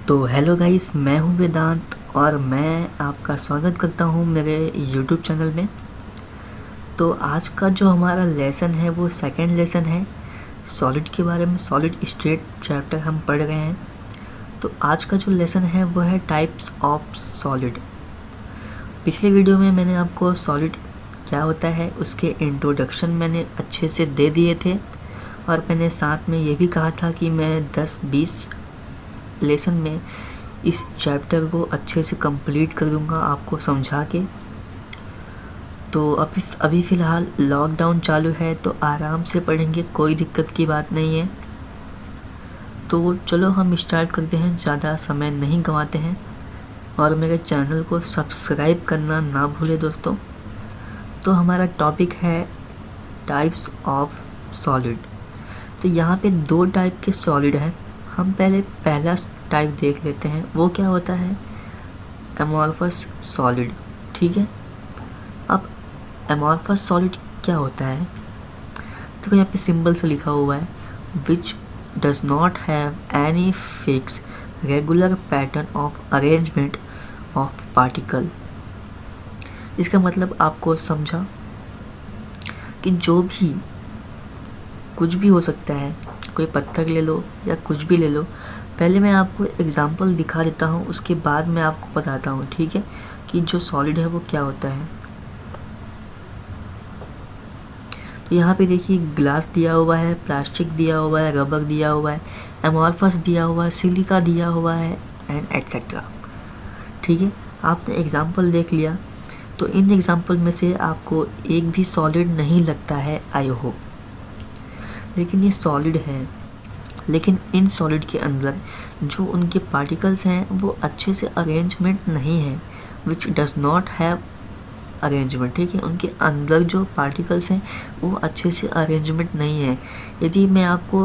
तो hello guys, मैं हूं वेदांत और मैं आपका स्वागत करता हूं मेरे यूट्यूब चैनल में। तो आज का जो हमारा लेसन है वो सेकंड लेसन है सॉलिड के बारे में। सॉलिड स्टेट चैप्टर हम पढ़ रहे हैं। तो आज का जो लेसन है वो है टाइप्स ऑफ सॉलिड। पिछले वीडियो में मैंने आपको सॉलिड क्या होता है उसके इंट्रोडक्शन मैंने अच्छे से दे दिए थे, और मैंने साथ में ये भी कहा था कि मैं 10-20 लेसन में इस चैप्टर को अच्छे से कंप्लीट कर दूंगा आपको समझा के। तो अभी फ़िलहाल लॉकडाउन चालू है तो आराम से पढ़ेंगे, कोई दिक्कत की बात नहीं है। तो चलो हम स्टार्ट करते हैं, ज़्यादा समय नहीं गंवाते हैं, और मेरे चैनल को सब्सक्राइब करना ना भूलें दोस्तों। तो हमारा टॉपिक है टाइप्स ऑफ सॉलिड। तो यहाँ पे 2 टाइप के सॉलिड हैं। हम पहले पहला टाइप देख लेते हैं, वो क्या होता है, एमॉर्फस सॉलिड। ठीक है, अब एमॉर्फस सॉलिड क्या होता है, तो यहाँ पे सिंबल से लिखा हुआ है which does not have any fix regular pattern of arrangement of particle. इसका मतलब आपको समझा कि जो भी कुछ भी हो सकता है, कोई पत्थर ले लो या कुछ भी ले लो। पहले मैं आपको एग्जांपल दिखा देता हूँ, उसके बाद मैं आपको बताता हूँ, ठीक है, कि जो सॉलिड है वो क्या होता है। तो यहाँ पे देखिए ग्लास दिया हुआ है, प्लास्टिक दिया हुआ है, रबर दिया हुआ है, एमॉर्फस दिया हुआ है, सिलिका दिया हुआ है, एंड एट्सेट्रा। ठीक है, आपने एग्जाम्पल देख लिया। तो इन एग्जाम्पल में से आपको एक भी सॉलिड नहीं लगता है, आई होप, लेकिन ये सॉलिड है। लेकिन इन सॉलिड के अंदर जो उनके पार्टिकल्स हैं वो अच्छे से अरेंजमेंट नहीं है, which does not have arrangement. ठीक है, उनके अंदर जो पार्टिकल्स हैं वो अच्छे से अरेंजमेंट नहीं है। यदि मैं आपको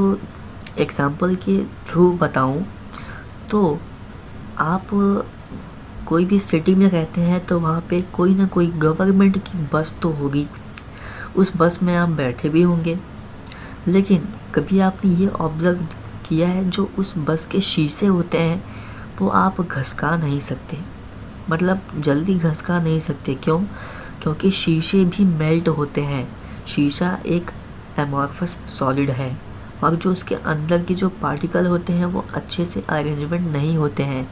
एग्जांपल के थ्रू बताऊं, तो आप कोई भी सिटी में रहते हैं तो वहाँ पे कोई ना कोई गवर्नमेंट की बस तो होगी, उस बस में आप बैठे भी होंगे। लेकिन कभी आपने ये ऑब्ज़र्व किया है, जो उस बस के शीशे होते हैं वो आप घसका नहीं सकते, मतलब जल्दी घसका नहीं सकते। क्यों? क्योंकि शीशे भी मेल्ट होते हैं। शीशा एक एमॉर्फस सॉलिड है, और जो उसके अंदर के जो पार्टिकल होते हैं वो अच्छे से अरेंजमेंट नहीं होते हैं,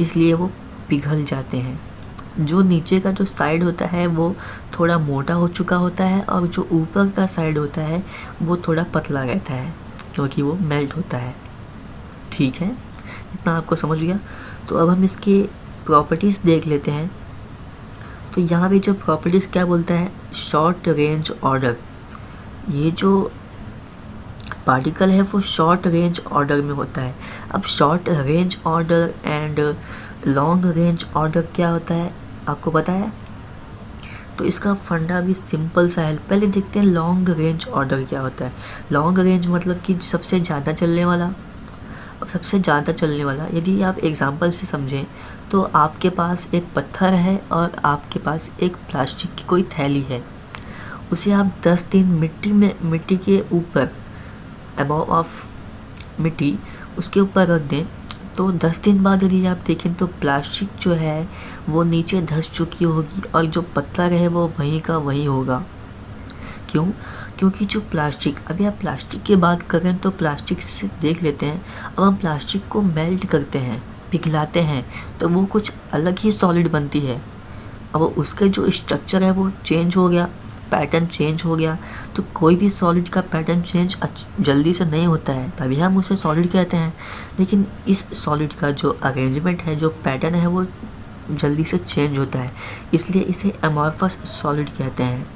इसलिए वो पिघल जाते हैं। जो नीचे का जो साइड होता है वो थोड़ा मोटा हो चुका होता है, और जो ऊपर का साइड होता है वो थोड़ा पतला रहता है, क्योंकि वो मेल्ट होता है। ठीक है, इतना आपको समझ गया। तो अब हम इसके प्रॉपर्टीज़ देख लेते हैं। तो यहाँ पे जो प्रॉपर्टीज़ क्या बोलता है, शॉर्ट रेंज ऑर्डर। ये जो पार्टिकल है वो शॉर्ट रेंज ऑर्डर में होता है। अब short range order and long range order क्या होता है आपको पता है? तो इसका फंडा भी सिंपल सा है। पहले देखते हैं लॉन्ग रेंज ऑर्डर क्या होता है। लॉन्ग रेंज मतलब कि सबसे ज़्यादा चलने वाला। अब सबसे ज़्यादा चलने वाला, यदि आप एग्जांपल से समझें, तो आपके पास एक पत्थर है और आपके पास एक प्लास्टिक की कोई थैली है। उसे आप 10 दिन मिट्टी के ऊपर, अबव ऑफ मिट्टी, उसके ऊपर रख दें, तो 10 दिन बाद यदि आप देखें तो प्लास्टिक जो है वो नीचे धंस चुकी होगी, और जो पत्थर है वो वहीं का वहीं होगा। क्यों? क्योंकि जो प्लास्टिक, अभी आप प्लास्टिक की बात करें तो प्लास्टिक से देख लेते हैं। अब हम प्लास्टिक को मेल्ट करते हैं, पिघलाते हैं, तो वो कुछ अलग ही सॉलिड बनती है। अब उसका जो स्ट्रक्चर है वो चेंज हो गया, पैटर्न चेंज हो गया। तो कोई भी सॉलिड का पैटर्न चेंज जल्दी से नहीं होता है, तभी हम उसे सॉलिड कहते हैं। लेकिन इस सॉलिड का जो अरेंजमेंट है, जो पैटर्न है, वो जल्दी से चेंज होता है, इसलिए इसे एमॉर्फस सॉलिड कहते हैं।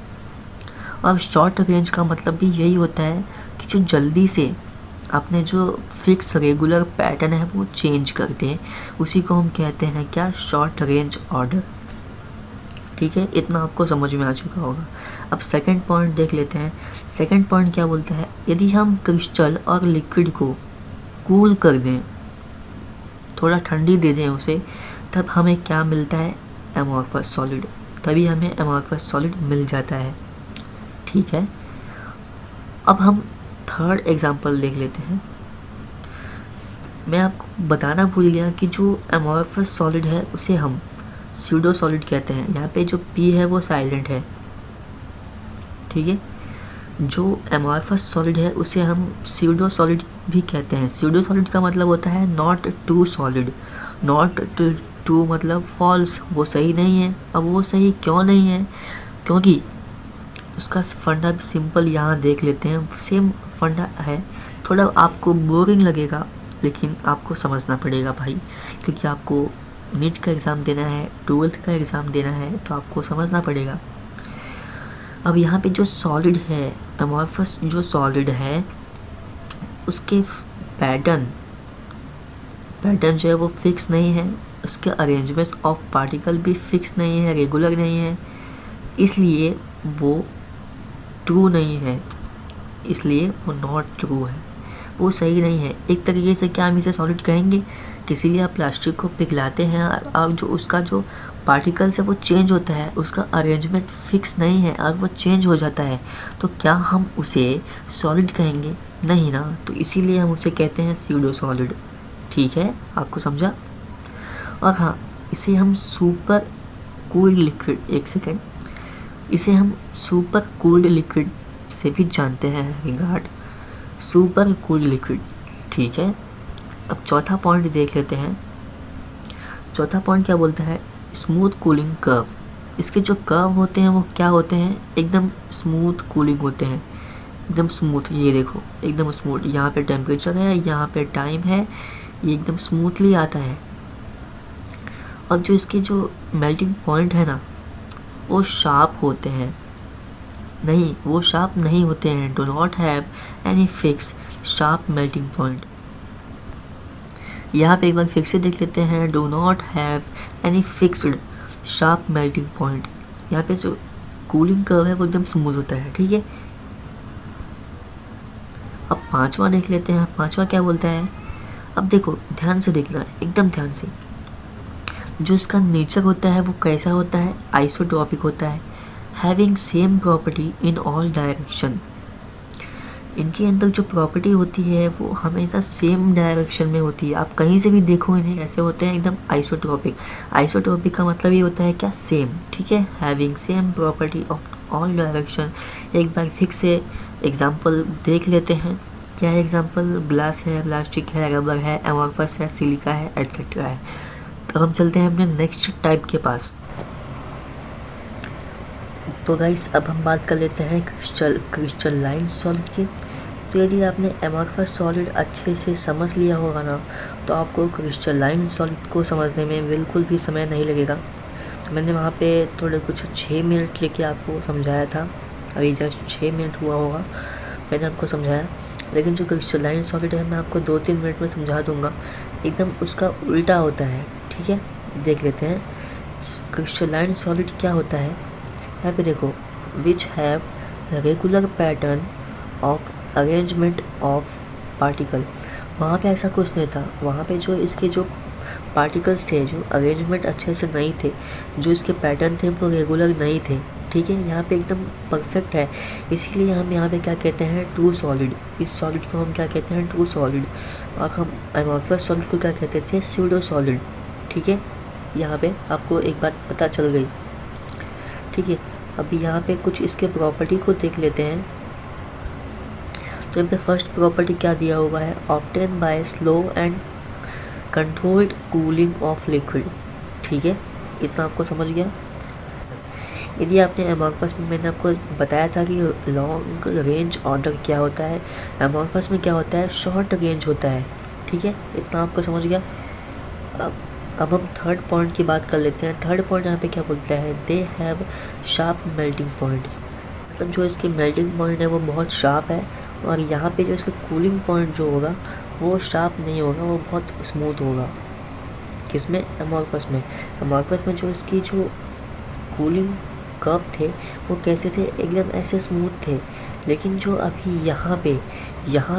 और शॉर्ट रेंज का मतलब भी यही होता है कि जो जल्दी से अपने जो फिक्स रेगुलर पैटर्न है वो चेंज करते हैं, उसी को हम कहते हैं क्या, शॉर्ट रेंज ऑर्डर। ठीक है, इतना आपको समझ में आ चुका होगा। अब सेकंड पॉइंट देख लेते हैं। सेकंड पॉइंट क्या बोलता है, यदि हम क्रिस्टल और लिक्विड को कूल कर दें, थोड़ा ठंडी दे दें उसे, तब हमें क्या मिलता है, एमॉर्फस सॉलिड। तभी हमें एमॉर्फस सॉलिड मिल जाता है। ठीक है, अब हम थर्ड एग्जांपल देख लेते हैं। मैं आपको बताना भूल गया कि जो अमॉर्फस सॉलिड है उसे हम स्यूडो सॉलिड कहते हैं। यहाँ पे जो पी है वो साइलेंट है, ठीक है। जो अमॉर्फस सॉलिड है उसे हम स्यूडो सॉलिड भी कहते हैं। स्यूडो सॉलिड का मतलब होता है not true solid. Not true मतलब फॉल्स, वो सही नहीं है। अब वो सही क्यों नहीं है? क्योंकि उसका फंडा भी सिंपल यहाँ देख लेते हैं। सेम फंडा है, थोड़ा आपको बोरिंग लगेगा लेकिन आपको समझना पड़ेगा भाई, क्योंकि आपको नीट का एग्ज़ाम देना है, 12th का एग्ज़ाम देना है, तो आपको समझना पड़ेगा। अब यहाँ पे जो सॉलिड है, अमॉर्फस जो सॉलिड है, उसके पैटर्न जो है वो फिक्स नहीं है। उसके अरेंजमेंट ऑफ पार्टिकल भी फिक्स नहीं है, रेगुलर नहीं है, इसलिए वो ट्रू नहीं है, इसलिए वो नॉट ट्रू है, वो सही नहीं है। एक तरीके से क्या हम इसे सॉलिड कहेंगे? किसी भी आप प्लास्टिक को पिघलाते हैं और जो उसका जो पार्टिकल्स है वो चेंज होता है, उसका अरेंजमेंट फिक्स नहीं है और वो चेंज हो जाता है, तो क्या हम उसे सॉलिड कहेंगे? नहीं ना। तो इसीलिए हम उसे कहते हैं स्यूडो सॉलिड। ठीक है, आपको समझा? और हाँ, इसे हम सुपर कूल्ड लिक्विड, एक सेकेंड, इसे हम सुपर कूल्ड लिक्विड से भी जानते हैं, रिगार्ड सुपर कूल्ड लिक्विड। ठीक है, अब चौथा पॉइंट देख लेते हैं। चौथा पॉइंट क्या बोलता है? Smooth cooling curve. इसके जो कर्व होते हैं वो क्या होते हैं? एकदम स्मूथ कूलिंग होते हैं, एकदम स्मूथ। ये देखो एकदम स्मूथ, यहाँ पे टेम्परेचर है, यहाँ पे टाइम है, ये एकदम स्मूथली आता है। और जो इसके जो मेल्टिंग पॉइंट है ना, वो शार्प होते हैं। नहीं, वो शार्प नहीं होते हैं। Do not have any fix sharp melting point. यहाँ पे एक बार फिक्स से देख लेते हैं। Do not have any fixed sharp melting point. यहाँ पे जो कूलिंग कर्व है वो एकदम स्मूथ होता है, ठीक है। अब पांचवा देख लेते हैं। पांचवा क्या बोलता है? अब देखो ध्यान से देखना, एकदम ध्यान से। जो इसका नेचर होता है वो कैसा होता है? आइसोट्रॉपिक होता है, having same property in all direction. इनके अंदर जो प्रॉपर्टी होती है वो हमेशा सेम डायरेक्शन में होती है। आप कहीं से भी देखो इन्हें ऐसे होते हैं, एकदम आइसोट्रॉपिक। आइसोट्रॉपिक का मतलब ये होता है क्या? सेम, ठीक है। Having same property of all direction. एक बार फिक्स से एग्जांपल देख लेते हैं। क्या है एग्जांपल? ग्लास है, प्लास्टिक है, रबर है, अमॉर्फस है, सिलिका है, एटसेट्रा है। तो हम चलते हैं अपने नेक्स्ट टाइप के पास। तो गाइस अब हम बात कर लेते हैं क्रिस्टलाइन सॉलिड की। तो यदि आपने अमॉर्फस सॉलिड अच्छे से समझ लिया होगा ना, तो आपको क्रिस्टलाइन सॉलिड को समझने में बिल्कुल भी समय नहीं लगेगा। तो मैंने वहाँ पे थोड़े कुछ 6 मिनट लेके आपको समझाया था, अभी जस्ट 6 मिनट हुआ होगा मैंने आपको समझाया। लेकिन जो क्रिस्टलाइन सॉलिड है मैं आपको 2-3 मिनट में समझा दूँगा। एकदम उसका उल्टा होता है, ठीक है। देख लेते हैं क्रिस्टलाइन सॉलिड क्या होता है। यहाँ पे देखो, which have regular pattern of arrangement of particle. वहाँ पे ऐसा कुछ नहीं था। वहाँ पे जो इसके जो पार्टिकल्स थे, जो अरेंजमेंट अच्छे से नहीं थे, जो इसके पैटर्न थे वो रेगुलर नहीं थे, ठीक है। यहाँ पे एकदम परफेक्ट है, इसीलिए हम यहाँ पे क्या कहते हैं? True solid. इस सॉलिड को हम क्या कहते हैं? True solid. और हम अमॉर्फस सॉलिड को क्या कहते थे? स्यूडो सॉलिड, ठीक है। यहाँ पे आपको एक बात पता चल गई, ठीक है। अभी यहाँ पे कुछ इसके प्रॉपर्टी को देख लेते हैं। तो यहाँ पे फर्स्ट प्रॉपर्टी क्या दिया हुआ है? Obtain bye slow and controlled cooling of liquid, ठीक है। इतना आपको समझ गया। यदि आपने अमॉर्फस में, मैंने आपको बताया था कि लॉन्ग रेंज ऑर्डर क्या होता है, अमॉर्फस में क्या होता है? शॉर्ट रेंज होता है, ठीक है। इतना आपको समझ गया। अब हम थर्ड पॉइंट की बात कर लेते हैं। थर्ड पॉइंट यहाँ पे क्या बोलता है? They have sharp melting point. मतलब जो इसकी मेल्टिंग पॉइंट है वो बहुत शार्प है, और यहाँ पे जो इसका कूलिंग पॉइंट जो होगा वो शार्प नहीं होगा, वो बहुत स्मूथ होगा। किसमें? अमॉर्फस में। अमॉर्फस में जो इसकी जो कूलिंग कर्व थे वो कैसे थे? एकदम ऐसे स्मूथ थे। लेकिन जो अभी यहाँ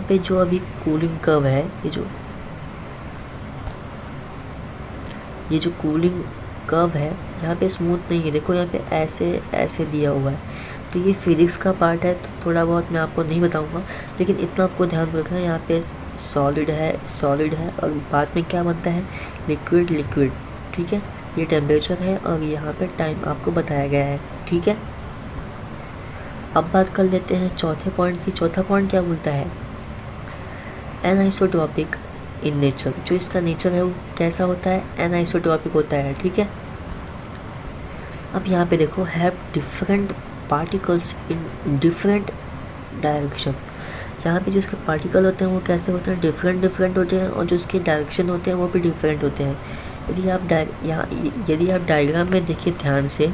पे जो अभी कूलिंग कर्व है, ये जो कूलिंग कर्व है यहाँ पे स्मूथ नहीं है। देखो यहाँ पे ऐसे दिया हुआ है। तो ये फिजिक्स का पार्ट है, तो थोड़ा बहुत मैं आपको नहीं बताऊंगा, लेकिन इतना आपको ध्यान रखना है, यहाँ पे सॉलिड है और बाद में क्या बनता है, लिक्विड। ठीक है, ये टेम्परेचर है और यहाँ पे टाइम आपको बताया गया है। ठीक है, अब बात कर लेते हैं चौथे पॉइंट की। चौथा पॉइंट क्या बोलता है, एनआइसोट्रॉपिक इन नेचर। जो इसका नेचर है वो कैसा होता है, एनआइसोट्रॉपिक होता है। ठीक है, अब यहाँ पे देखो, have different particles in different direction. यहाँ पे जो इसके पार्टिकल होते हैं वो कैसे होते हैं, डिफरेंट होते हैं, और जो इसके डायरेक्शन होते हैं वो भी डिफरेंट होते हैं। यदि आप डायग्राम में देखिए ध्यान से,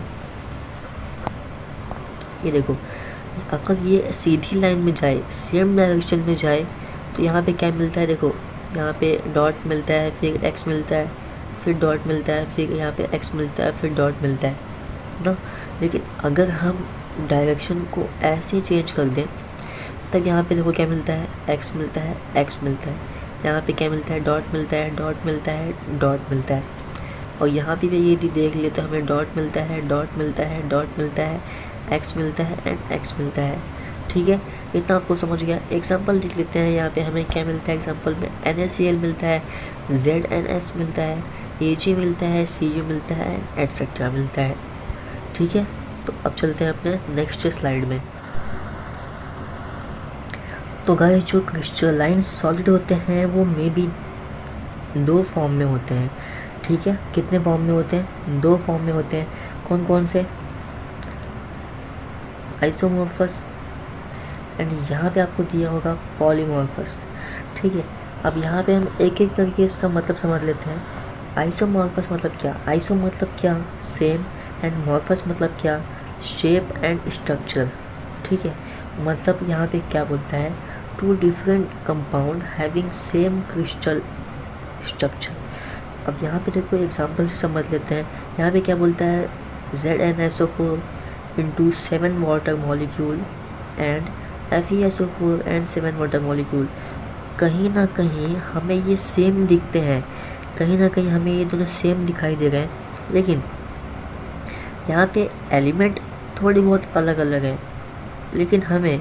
ये देखो, अगर ये सीधी लाइन में जाए, सेम डायरेक्शन में जाए, तो यहाँ पे क्या मिलता है, देखो यहाँ पे डॉट मिलता है, फिर एक्स मिलता है, फिर डॉट मिलता है, फिर यहाँ पे एक्स मिलता है, फिर डॉट मिलता है ना। लेकिन अगर हम डायरेक्शन को ऐसे चेंज कर दें, तब यहाँ पे देखो क्या मिलता है, एक्स मिलता है, एक्स मिलता है, यहाँ पे क्या मिलता है, डॉट मिलता है, डॉट मिलता है, डॉट मिलता है, और यहाँ पे भी यदि देख ले तो हमें डॉट मिलता है, डॉट मिलता है, डॉट मिलता है, एक्स मिलता है एंड एक्स मिलता है। ठीक है, इतना आपको समझ गया। एग्जांपल देख लेते हैं, यहाँ पे हमें क्या मिलता है, एग्जांपल में NaCl मिलता है, ZnS मिलता है, Ag मिलता है, Cu मिलता है, एट्सेट्रा मिलता है। ठीक है, तो अब चलते हैं अपने नेक्स्ट स्लाइड में। तो गाइस, जो क्रिस्टलाइन सॉलिड होते हैं वो मे बी 2 फॉर्म में होते हैं। ठीक है, कितने फॉर्म में होते हैं, 2 फॉर्म में होते हैं। कौन कौन से, आइसोमॉर्फस एंड यहाँ पे आपको दिया होगा पॉलीमॉर्फस। ठीक है, अब यहाँ पे हम एक एक करके इसका मतलब समझ लेते हैं। आइसोमॉर्फस मतलब क्या, आइसो मतलब क्या, सेम, एंड मॉर्फस मतलब क्या, शेप एंड स्ट्रक्चर। ठीक है, मतलब यहाँ पे क्या बोलता है, 2 different compound having same crystal structure. अब यहाँ पे देखो एग्जांपल से समझ लेते हैं। यहाँ पे क्या बोलता है, ZnSO4 into 7 water molecule and FeSO4 and 7 water molecule. कहीं ना कहीं हमें ये सेम दिखते हैं, कहीं ना कहीं हमें ये दोनों सेम दिखाई दे रहे हैं, लेकिन यहाँ पे एलिमेंट थोड़ी बहुत अलग अलग हैं, लेकिन हमें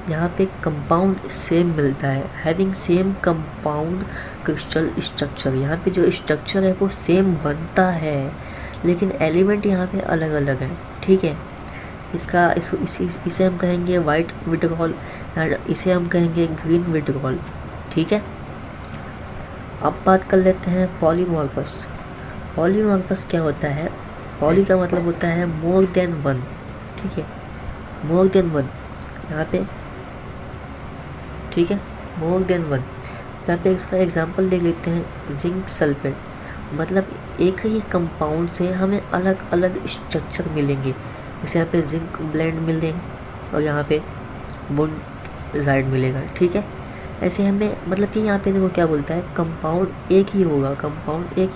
यहाँ पे कंपाउंड सेम मिलता है, having same compound crystal structure. यहाँ पे जो स्ट्रक्चर है वो सेम बनता है, लेकिन एलिमेंट यहाँ पे अलग अलग हैं। ठीक है, इसे हम कहेंगे वाइट विट्रियोल, इसे हम कहेंगे ग्रीन विट्रियोल। ठीक है, अब बात कर लेते हैं पॉलीमॉर्फस। पॉलीमॉर्फस क्या होता है, पॉली का मतलब होता है मोर देन वन। ठीक है, मोर देन वन यहाँ पे, ठीक है, मोर देन वन। यहाँ पे इसका एग्जांपल देख लेते हैं, जिंक सल्फेट, मतलब एक ही कंपाउंड से हमें अलग अलग स्ट्रक्चर मिलेंगे। जैसे यहाँ पे जिंक ब्लेंड मिलेंगे और यहाँ पे बुंडाइड मिलेगा। ठीक है, ऐसे हमें मतलब कि यहाँ पे देखो क्या बोलता है, कंपाउंड एक ही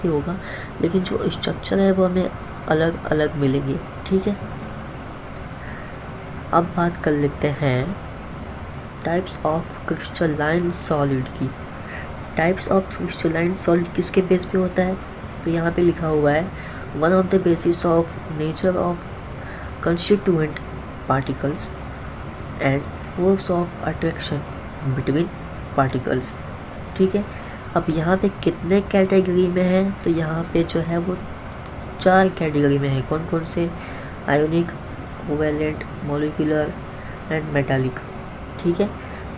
होगा, लेकिन जो स्ट्रक्चर है वो हमें अलग अलग मिलेंगे। ठीक है, अब बात कर लेते हैं टाइप्स ऑफ क्रिस्टलाइन सॉलिड की। टाइप्स ऑफ क्रिस्टलाइन सॉलिड किसके बेस पे होता है, तो यहाँ पे लिखा हुआ है, one of the basis of nature of constituent particles and force of attraction between particles। ठीक है, अब यहाँ पे कितने कैटेगरी में है, तो यहाँ पे जो है वो 4 कैटेगरी में है। कौन कौन से, ionic, covalent, molecular and metallic. ठीक है,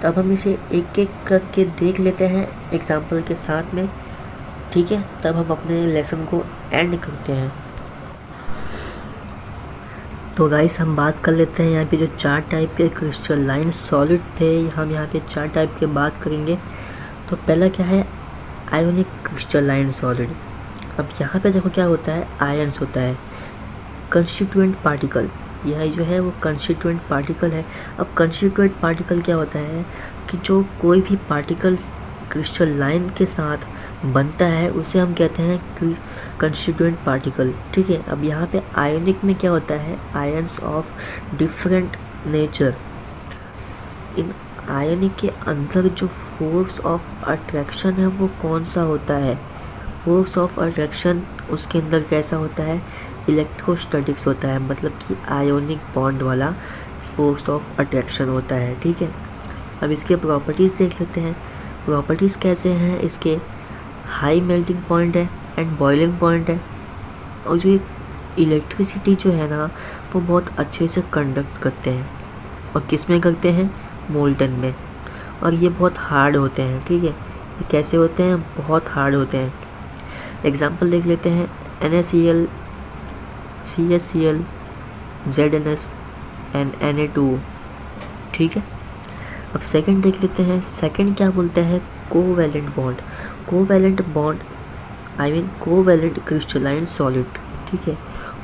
तो अब हम इसे एक एक करके देख लेते हैं एग्जाम्पल के साथ में। ठीक है, तब हम अपने लेसन को एंड करते हैं। तो गाइस, हम बात कर लेते हैं यहाँ पे जो 4 टाइप के क्रिस्टलाइन सॉलिड थे, हम यहाँ पे 4 टाइप के बात करेंगे। तो पहला क्या है, आयोनिक क्रिस्टलाइन सॉलिड। अब यहाँ पे देखो क्या होता है, आयंस होता है, कंस्टिट्यूएंट पार्टिकल, यह जो है वो कंस्टिट्यूएंट पार्टिकल है। अब कंस्टिट्यूएंट पार्टिकल क्या होता है कि जो कोई भी पार्टिकल्स क्रिस्टलाइन के साथ बनता है उसे हम कहते हैं कंस्टिट्यूएंट पार्टिकल। ठीक है, अब यहाँ पे आयनिक में क्या होता है, आयंस ऑफ डिफरेंट नेचर। इन आयनिक के अंदर जो फोर्स ऑफ अट्रैक्शन है वो कौन सा होता है, फोर्स ऑफ अट्रैक्शन उसके अंदर कैसा होता है, इलेक्ट्रोस्टैटिक्स होता है, मतलब कि आयोनिक बॉन्ड वाला फोर्स ऑफ अट्रैक्शन होता है, ठीक है। अब इसके प्रॉपर्टीज़ देख लेते हैं। प्रॉपर्टीज़ कैसे हैं इसके, हाई मेल्टिंग पॉइंट है एंड बॉइलिंग पॉइंट है, और जो इलेक्ट्रिसिटी जो है ना वो बहुत अच्छे से कंडक्ट करते हैं, और किस में करते हैं, मोल्टन में, और ये बहुत हार्ड होते हैं, ठीक है। ये कैसे होते हैं, बहुत हार्ड होते हैं। एग्जांपल देख लेते हैं, NaCl, CaCl, ZnS and Na2, ठीक है। अब सेकंड देख लेते हैं। सेकंड क्या बोलते हैं, covalent bond. Covalent bond I mean covalent crystalline solid, ठीक है।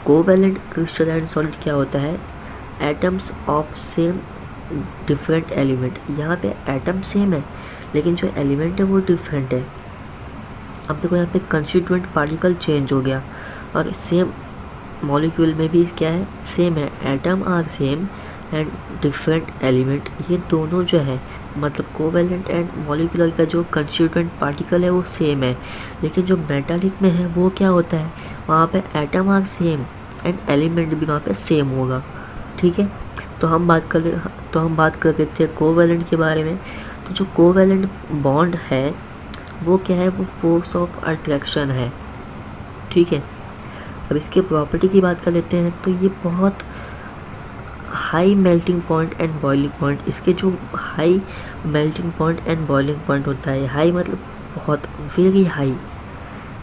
कोवैलेंट क्रिस्टलाइन सॉलिड क्या होता है, atoms of same different element. यहाँ पे एटम सेम है लेकिन जो एलिमेंट है वो डिफरेंट है। अब देखो यहाँ पे कंस्टिट्यूएंट पार्टिकल चेंज हो गया, और सेम मॉलिक्यूल में भी क्या है, सेम है, atom are same and different element, ये दोनों जो है मतलब कोवैलेंट एंड मॉलिक्यूलर का जो कंस्टिट्यूएंट पार्टिकल है वो सेम है, लेकिन जो मेटालिक में है वो क्या होता है, वहाँ पे atom are same and element भी वहाँ पे सेम होगा, ठीक है। तो हम बात कर लेते हैं कोवैलेंट के बारे में। तो जो कोवैलेंट बॉन्ड है वो क्या है, वो फोर्स ऑफ अट्रैक्शन है, ठीक है। अब इसके प्रॉपर्टी की बात कर लेते हैं। तो ये बहुत high melting point and boiling point, इसके जो high melting point and boiling point होता है, हाई मतलब बहुत, वेरी हाई,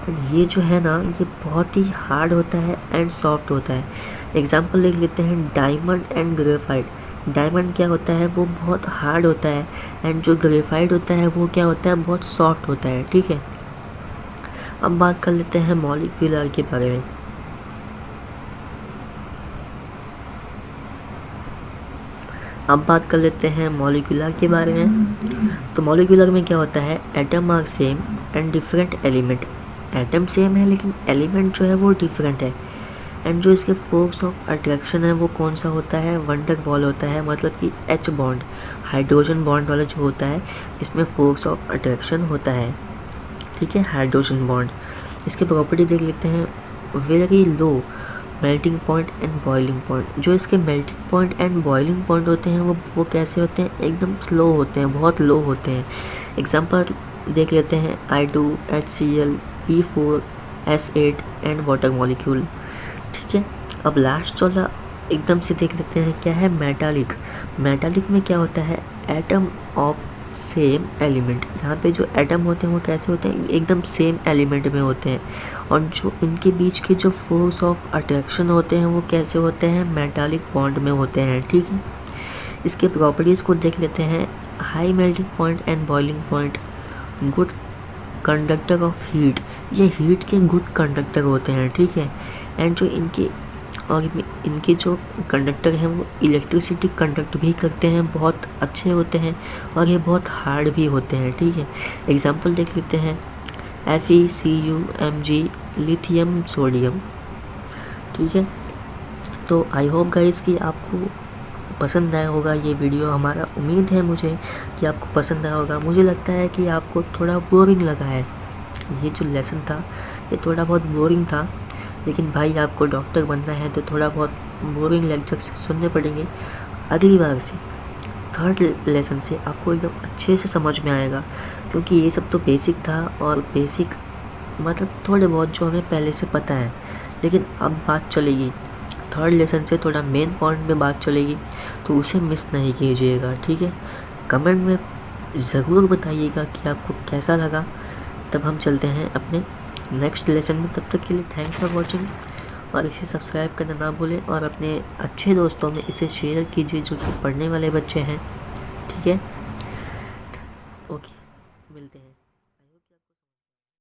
एंड ये जो है ना ये बहुत ही हार्ड होता है एंड सॉफ्ट होता है। एग्जांपल देख लेते हैं, डायमंड एंड ग्रेफाइट। डायमंड क्या होता है, वो बहुत हार्ड होता है, एंड जो ग्रेफाइट होता है वो क्या होता है, बहुत सॉफ्ट होता है, ठीक है। अब बात कर लेते हैं मॉलिक्यूलर के बारे में। अब बात कर लेते हैं मॉलिक्यूलर के बारे में। तो मॉलिक्यूलर में क्या होता है, atom are same and different element. Atom same है लेकिन एलिमेंट जो है वो डिफरेंट है, एंड जो इसके फोर्स ऑफ अट्रैक्शन है वो कौन सा होता है, वन डक बॉल होता है, मतलब कि H बॉन्ड, हाइड्रोजन बॉन्ड वाला जो होता है इसमें फोर्स ऑफ अट्रैक्शन होता है, ठीक है, हाइड्रोजन बॉन्ड। इसके प्रॉपर्टी देख लेते हैं। Very low melting point and boiling point. जो इसके melting point and boiling point होते हैं वो कैसे होते हैं, एकदम स्लो होते हैं, बहुत लो होते हैं। एग्जांपल देख लेते हैं, I2HCl, P4S8 and water molecule, ठीक है। अब लास्ट वाला एकदम से देख लेते हैं, क्या है, मेटालिक। मेटालिक में क्या होता है, एटम ऑफ सेम एलिमेंट। यहाँ पे जो एटम होते हैं वो कैसे होते हैं, एकदम सेम एलिमेंट में होते हैं, और जो इनके बीच के जो फोर्स ऑफ अट्रैक्शन होते हैं वो कैसे होते हैं, मेटालिक बॉन्ड में होते हैं, ठीक है। इसके प्रॉपर्टीज़ को देख लेते हैं। High melting point and boiling point, good conductor of heat. ये हीट के गुड कंडक्टर होते हैं, ठीक है। एंड जो इनके जो कंडक्टर हैं वो इलेक्ट्रिसिटी कंडक्ट भी करते हैं, बहुत अच्छे होते हैं, और ये बहुत हार्ड भी होते हैं, ठीक है। एग्जांपल देख लेते हैं, FeCuMg, लिथियम सोडियम, ठीक है। तो आई होप गाइस कि आपको पसंद आया होगा ये वीडियो। हमारा उम्मीद है मुझे कि आपको पसंद आया होगा। मुझे लगता है कि आपको थोड़ा बोरिंग लगा है, ये जो लेसन था ये थोड़ा बहुत बोरिंग था, लेकिन भाई आपको डॉक्टर बनना है तो थोड़ा बहुत बोरिंग लेक्चर्स सुनने पड़ेंगे। अगली बार से थर्ड लेसन से आपको एकदम अच्छे से समझ में आएगा, क्योंकि ये सब तो बेसिक था, और बेसिक मतलब थोड़े बहुत जो हमें पहले से पता है, लेकिन अब बात चलेगी थर्ड लेसन से थोड़ा मेन पॉइंट में बात चलेगी, तो उसे मिस नहीं कीजिएगा, ठीक है। कमेंट में ज़रूर बताइएगा कि आपको कैसा लगा। तब हम चलते हैं अपने नेक्स्ट लेसन में। तब तक के लिए थैंक्स फॉर वॉचिंग, और इसे सब्सक्राइब करना ना भूलें, और अपने अच्छे दोस्तों में इसे शेयर कीजिए जो कि पढ़ने वाले बच्चे हैं, ठीक है। ओके।